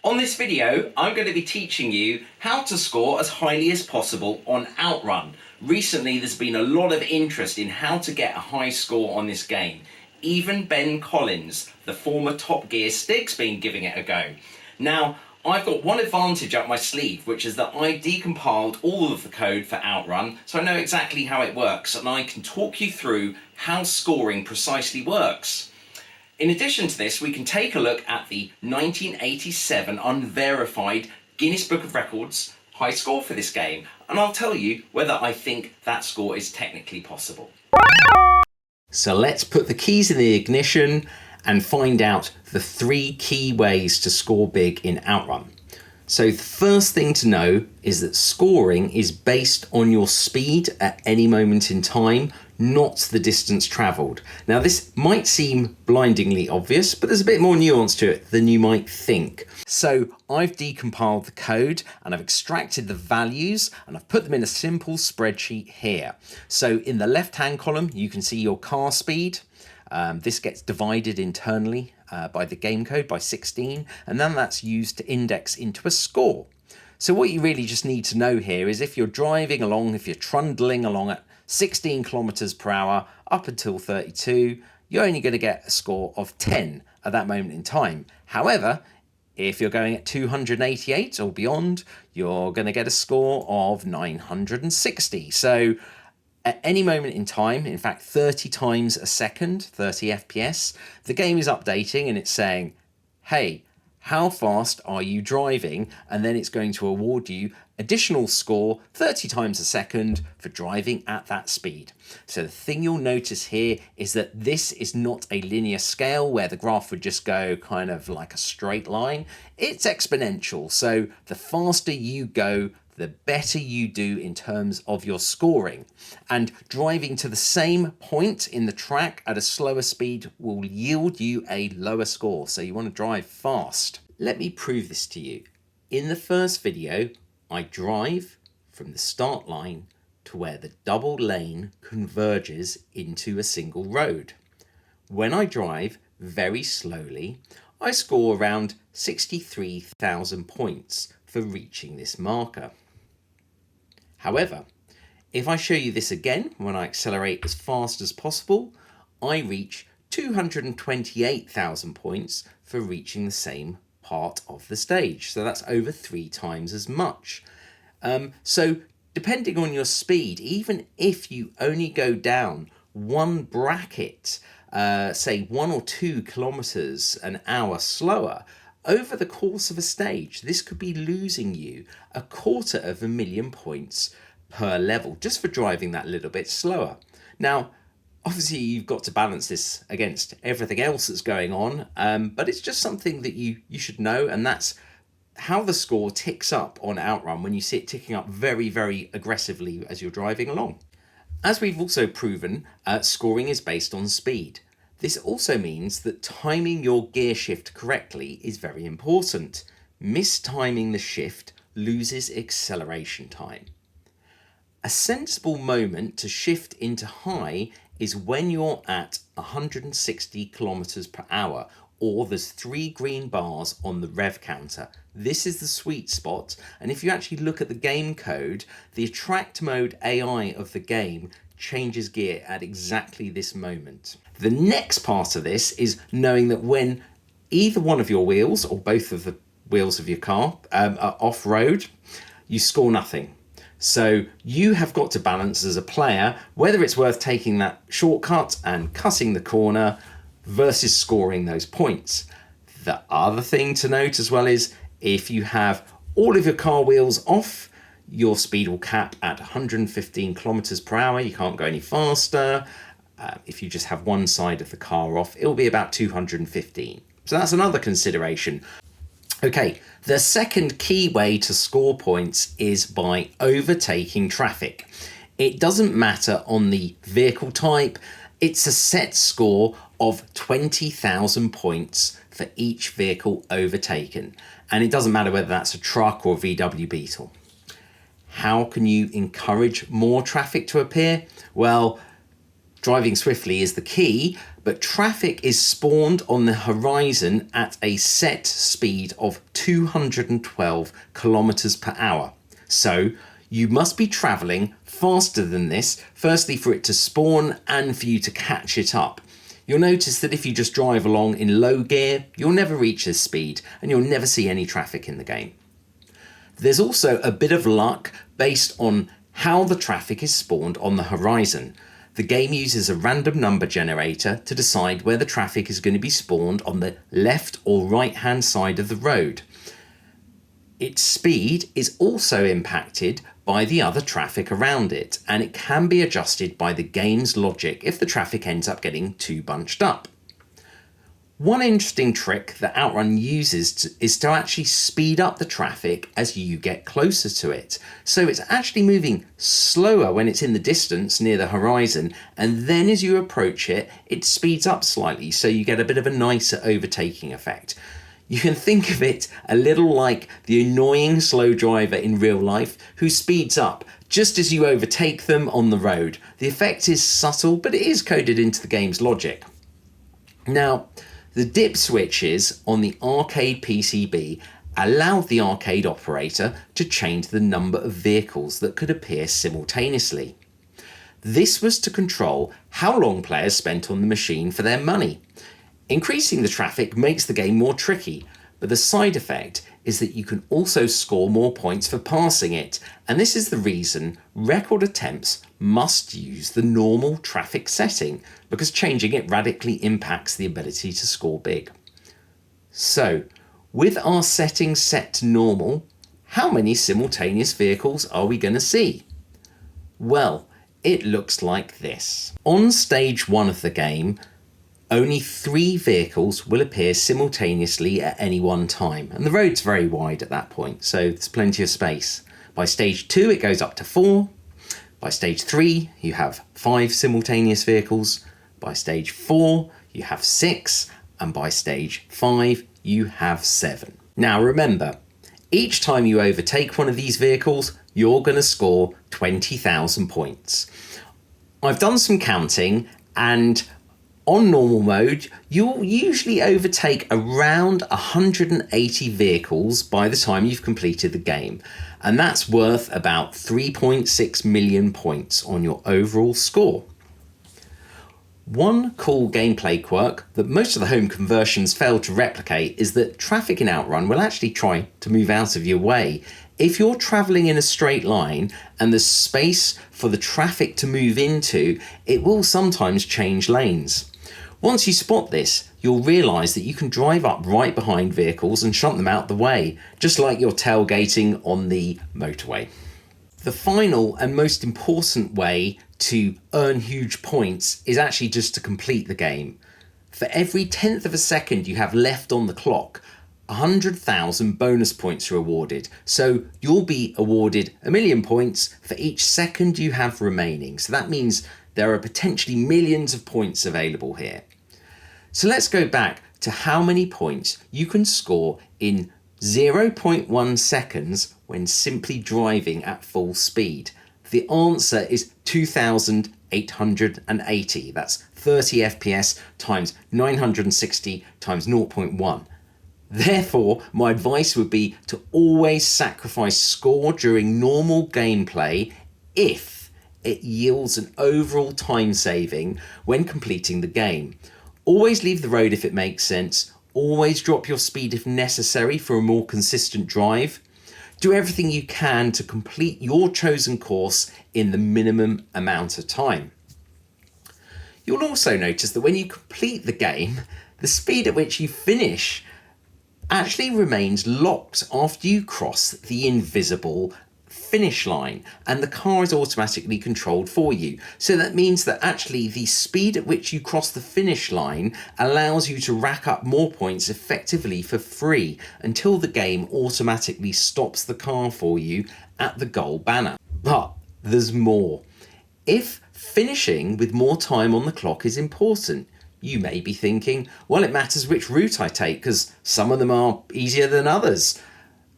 On this video, I'm going to be teaching you how to score as highly as possible on OutRun. Recently, there's been a lot of interest in how to get a high score on this game. Even Ben Collins, the former Top Gear Stig's been giving it a go. Now, I've got one advantage up my sleeve, which is that I decompiled all of the code for OutRun, so I know exactly how it works, and I can talk you through how scoring precisely works. In addition to this, we can take a look at the 1987 unverified Guinness Book of Records high score for this game, and I'll tell you whether I think that score is technically possible. So let's put the keys in the ignition and find out the 3 key ways to score big in OutRun. So the first thing to know is that scoring is based on your speed at any moment in time, not the distance travelled. Now this might seem blindingly obvious, but there's a bit more nuance to it than you might think. So I've decompiled the code and I've extracted the values and I've put them in a simple spreadsheet here. So in the left-hand column, you can see your car speed. This gets divided internally by the game code by 16, and then that's used to index into a score. So what you really just need to know here is if you're driving along, if you're trundling along at 16 kilometers per hour up until 32, you're only going to get a score of 10 at that moment in time. However, if you're going at 288 or beyond, you're going to get a score of 960. So at any moment in time, in fact 30 times a second, 30 FPS, the game is updating and it's saying, hey, how fast are you driving? And then it's going to award you additional score 30 times a second for driving at that speed. So the thing you'll notice here is that this is not a linear scale where the graph would just go kind of like a straight line. It's exponential. So the faster you go, the better you do in terms of your scoring. And driving to the same point in the track at a slower speed will yield you a lower score. So you want to drive fast. Let me prove this to you. In the first video, I drive from the start line to where the double lane converges into a single road. When I drive very slowly, I score around 63,000 points for reaching this marker. However, if I show you this again, when I accelerate as fast as possible, I reach 228,000 points for reaching the same part of the stage. So that's over 3 times as much. So depending on your speed, even if you only go down one bracket, say 1 or 2 kilometers an hour slower, over the course of a stage, this could be losing you 250,000 points per level just for driving that little bit slower. Now, obviously you've got to balance this against everything else that's going on, but it's just something that you should know, and that's how the score ticks up on OutRun when you see it ticking up very, very aggressively as you're driving along. As we've also proven, scoring is based on speed. This also means that timing your gear shift correctly is very important. Mistiming the shift loses acceleration time. A sensible moment to shift into high is when you're at 160 kilometers per hour, or there's 3 green bars on the rev counter. This is the sweet spot, and if you actually look at the game code, the attract mode AI of the game changes gear at exactly this moment. The next part of this is knowing that when either one of your wheels or both of the wheels of your car are off-road, you score nothing. So you have got to balance as a player whether it's worth taking that shortcut and cutting the corner versus scoring those points. The other thing to note as well is if you have all of your car wheels off, your speed will cap at 115 kilometers per hour. You can't go any faster. If you just have one side of the car off, it'll be about 215. So that's another consideration. Okay, the second key way to score points is by overtaking traffic. It doesn't matter on the vehicle type. It's a set score of 20,000 points for each vehicle overtaken. And it doesn't matter whether that's a truck or VW Beetle. How can you encourage more traffic to appear? Well, Driving swiftly is the key, but traffic is spawned on the horizon at a set speed of 212 kilometers per hour. So you must be traveling faster than this, firstly for it to spawn and for you to catch it up. You'll notice that if you just drive along in low gear, you'll never reach this speed and you'll never see any traffic in the game. There's also a bit of luck based on how the traffic is spawned on the horizon. The game uses a random number generator to decide where the traffic is going to be spawned on the left or right hand side of the road. Its speed is also impacted by the other traffic around it, and it can be adjusted by the game's logic if the traffic ends up getting too bunched up. One interesting trick that OutRun uses is to actually speed up the traffic as you get closer to it. So it's actually moving slower when it's in the distance near the horizon, and then as you approach it, it speeds up slightly so you get a bit of a nicer overtaking effect. You can think of it a little like the annoying slow driver in real life who speeds up just as you overtake them on the road. The effect is subtle, but it is coded into the game's logic. Now, the dip switches on the arcade PCB allowed the arcade operator to change the number of vehicles that could appear simultaneously. This was to control how long players spent on the machine for their money. Increasing the traffic makes the game more tricky, but the side effect is that you can also score more points for passing it, and this is the reason record attempts must use the normal traffic setting, because changing it radically impacts the ability to score big. So, with our settings set to normal, how many simultaneous vehicles are we going to see? Well, it looks like this. On stage 1 of the game, only 3 vehicles will appear simultaneously at any one time, and the road's very wide at that point, so there's plenty of space. By stage 2 it goes up to 4, by stage 3 you have 5 simultaneous vehicles, by stage 4 you have 6, and by stage 5 you have 7. Now remember, each time you overtake one of these vehicles, you're going to score 20,000 points. I've done some counting, and on normal mode, you'll usually overtake around 180 vehicles by the time you've completed the game, and that's worth about 3.6 million points on your overall score. One cool gameplay quirk that most of the home conversions fail to replicate is that traffic in OutRun will actually try to move out of your way. If you're travelling in a straight line and there's space for the traffic to move into, it will sometimes change lanes. Once you spot this, you'll realise that you can drive up right behind vehicles and shunt them out the way, just like you're tailgating on the motorway. The final and most important way to earn huge points is actually just to complete the game. For every 1/10 of a second you have left on the clock, 100,000 bonus points are awarded. So you'll be awarded 1,000,000 points for each second you have remaining. So that means there are potentially millions of points available here. So let's go back to how many points you can score in 0.1 seconds when simply driving at full speed. The answer is 2,880. That's 30 FPS times 960 times 0.1. Therefore, my advice would be to always sacrifice score during normal gameplay if it yields an overall time saving when completing the game. Always leave the road if it makes sense. Always drop your speed if necessary for a more consistent drive. Do everything you can to complete your chosen course in the minimum amount of time. You'll also notice that when you complete the game, the speed at which you finish actually remains locked after you cross the invisible finish line, and the car is automatically controlled for you. So that means that actually the speed at which you cross the finish line allows you to rack up more points effectively for free until the game automatically stops the car for you at the goal banner. But there's more. If finishing with more time on the clock is important, you may be thinking, well, it matters which route I take because some of them are easier than others.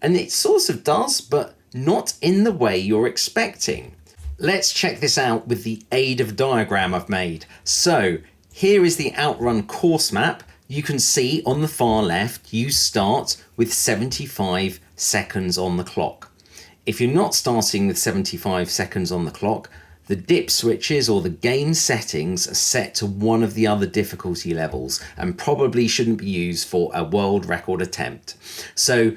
And it sort of does, but not in the way you're expecting. Let's check this out with the aid of a diagram I've made. So here is the OutRun course map. You can see on the far left, you start with 75 seconds on the clock. If you're not starting with 75 seconds on the clock, the dip switches or the game settings are set to one of the other difficulty levels and probably shouldn't be used for a world record attempt. So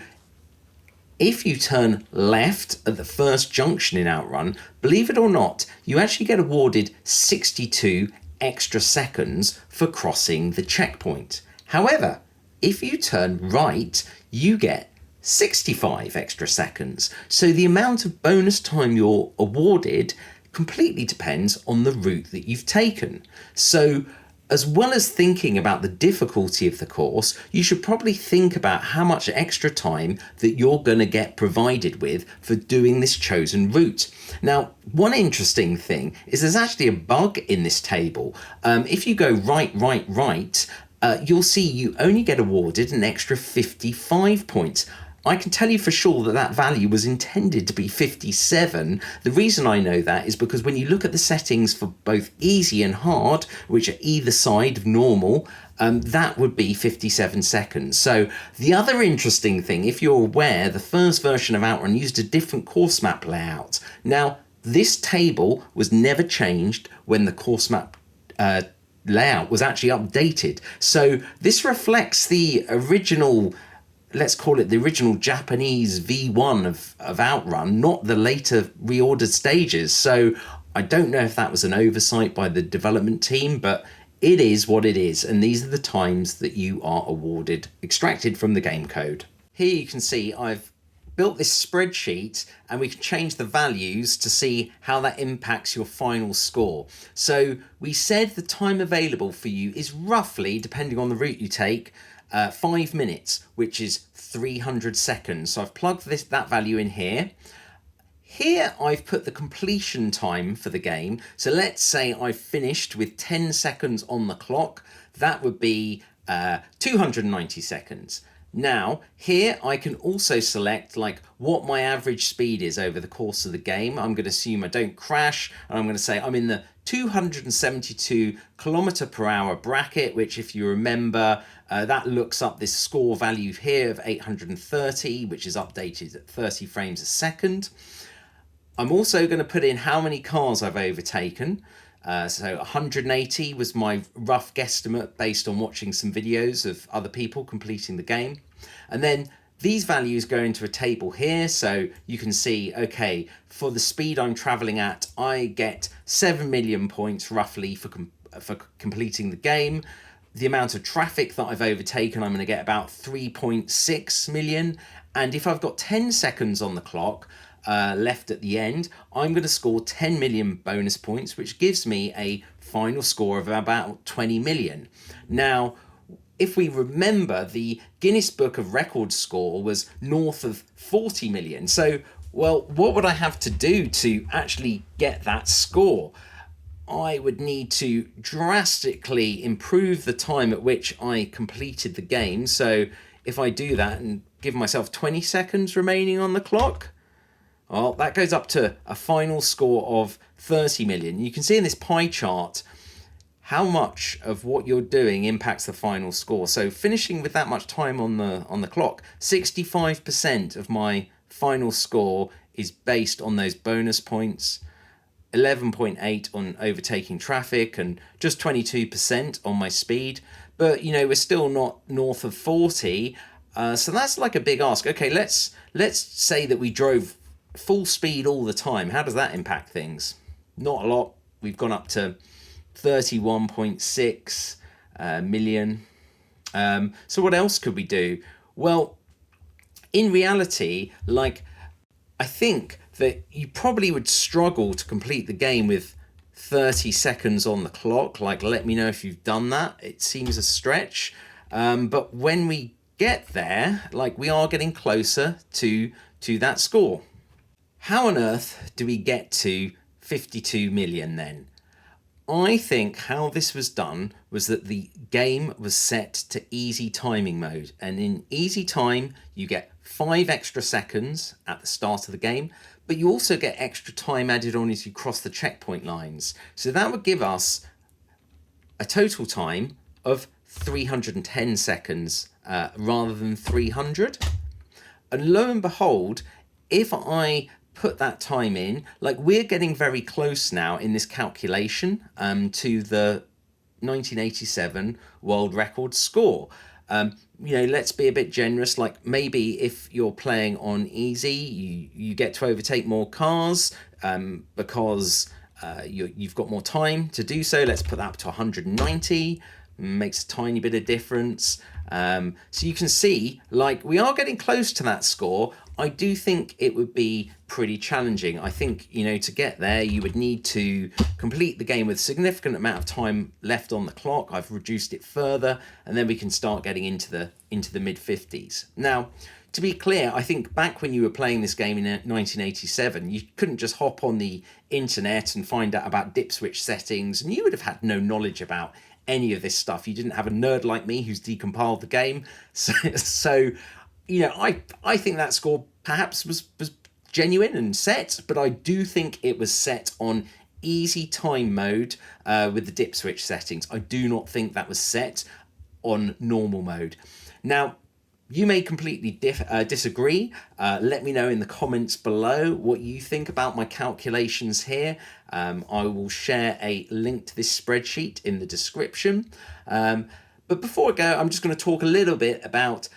if you turn left at the first junction in OutRun, believe it or not, you actually get awarded 62 extra seconds for crossing the checkpoint. However, if you turn right, you get 65 extra seconds. So the amount of bonus time you're awarded completely depends on the route that you've taken. So as well as thinking about the difficulty of the course, you should probably think about how much extra time that you're going to get provided with for doing this chosen route. Now, one interesting thing is there's actually a bug in this table. If you go right, you'll see you only get awarded an extra 55 points. I can tell you for sure that that value was intended to be 57. The reason I know that is because when you look at the settings for both easy and hard, which are either side of normal, that would be 57 seconds. So the other interesting thing, if you're aware, the first version of OutRun used a different course map layout. Now, this table was never changed when the course map layout was actually updated. So this reflects the original, let's call it the original Japanese V1 of OutRun, not the later reordered stages. So I don't know if that was an oversight by the development team, but it is what it is. And these are the times that you are awarded, extracted from the game code. Here you can see I've built this spreadsheet and we can change the values to see how that impacts your final score. So we said the time available for you is roughly, depending on the route you take, 5 minutes, which is 300 seconds. So I've plugged that value in here. Here I've put the completion time for the game. So let's say I've finished with 10 seconds on the clock. That would be 290 seconds. Now, here I can also select like what my average speed is over the course of the game. I'm going to assume I don't crash, and I'm going to say I'm in the 272 kilometer per hour bracket, which if you remember, that looks up this score value here of 830, which is updated at 30 frames a second. I'm also going to put in how many cars I've overtaken. So 180 was my rough guesstimate based on watching some videos of other people completing the game. And then these values go into a table here, so you can see, okay, for the speed I'm traveling at, I get 7 million points roughly for completing the game. The amount of traffic that I've overtaken, I'm going to get about 3.6 million. And if I've got 10 seconds on the clock left at the end, I'm going to score 10 million bonus points, which gives me a final score of about 20 million. Now, if we remember, the Guinness Book of Records score was north of 40 million. So, well, what would I have to do to actually get that score? I would need to drastically improve the time at which I completed the game. So if I do that and give myself 20 seconds remaining on the clock, well, that goes up to a final score of 30 million. You can see in this pie chart how much of what you're doing impacts the final score. So finishing with that much time on the clock, 65% of my final score is based on those bonus points, 11.8 on overtaking traffic, and just 22% on my speed. But, you know, we're still not north of 40. So that's like a big ask. Okay, let's say that we drove full speed all the time. How does that impact things? Not a lot. We've gone up to 31.6 million. So what else could we do? Well, in reality, like, I think that you probably would struggle to complete the game with 30 seconds on the clock. Like, let me know if you've done that. It seems a stretch. But when we get there, like, we are getting closer to that score. How on earth do we get to 52 million then? I think how this was done was that the game was set to easy timing mode, and in easy time you get 5 extra seconds at the start of the game, but you also get extra time added on as you cross the checkpoint lines. So that would give us a total time of 310 seconds rather than 300. And lo and behold, if I put that time in, like we're getting very close now in this calculation to the 1987 world record score. Let's be a bit generous. Like maybe if you're playing on easy, you get to overtake more cars because you've got more time to do so. Let's put that up to 190. Makes a tiny bit of difference. So you can see, like, we are getting close to that score. I do think it would be pretty challenging. I think, to get there, you would need to complete the game with a significant amount of time left on the clock. I've reduced it further, and then we can start getting into the mid 50s. Now, to be clear, I think back when you were playing this game in 1987, you couldn't just hop on the internet and find out about dip switch settings, and you would have had no knowledge about any of this stuff. You didn't have a nerd like me who's decompiled the game. So I think that score perhaps was genuine and set, but I do think it was set on easy time mode with the dip switch settings. I do not think that was set on normal mode. Now, you may completely disagree. Let me know in the comments below what you think about my calculations here. I will share a link to this spreadsheet in the description. But before I go, I'm just going to talk a little bit about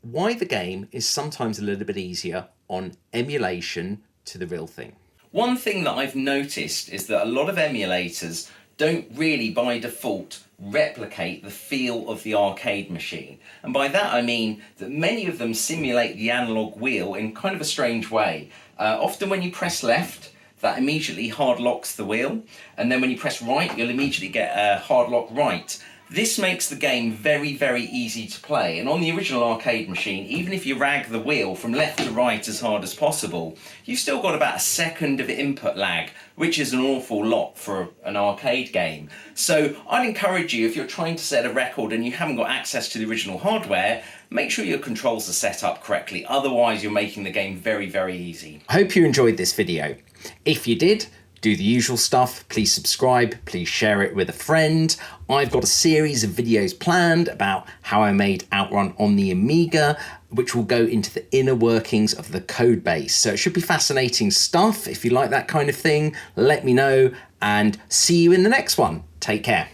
why the game is sometimes a little bit easier on emulation to the real thing. One thing that I've noticed is that a lot of emulators don't really by default replicate the feel of the arcade machine. And by that I mean that many of them simulate the analog wheel in kind of a strange way. Often when you press left, that immediately hard locks the wheel, and then when you press right, you'll immediately get a hard lock right. This makes the game very, very easy to play, and on the original arcade machine, even if you rag the wheel from left to right as hard as possible, you've still got about a second of input lag, which is an awful lot for an arcade game. So I'd encourage you, if you're trying to set a record and you haven't got access to the original hardware, make sure your controls are set up correctly, otherwise you're making the game very, very easy. I hope you enjoyed this video. If you did, do the usual stuff. Please subscribe, please share it with a friend. I've got a series of videos planned about how I made OutRun on the Amiga, which will go into the inner workings of the code base. So it should be fascinating stuff. If you like that kind of thing, let me know, and see you in the next one. Take care.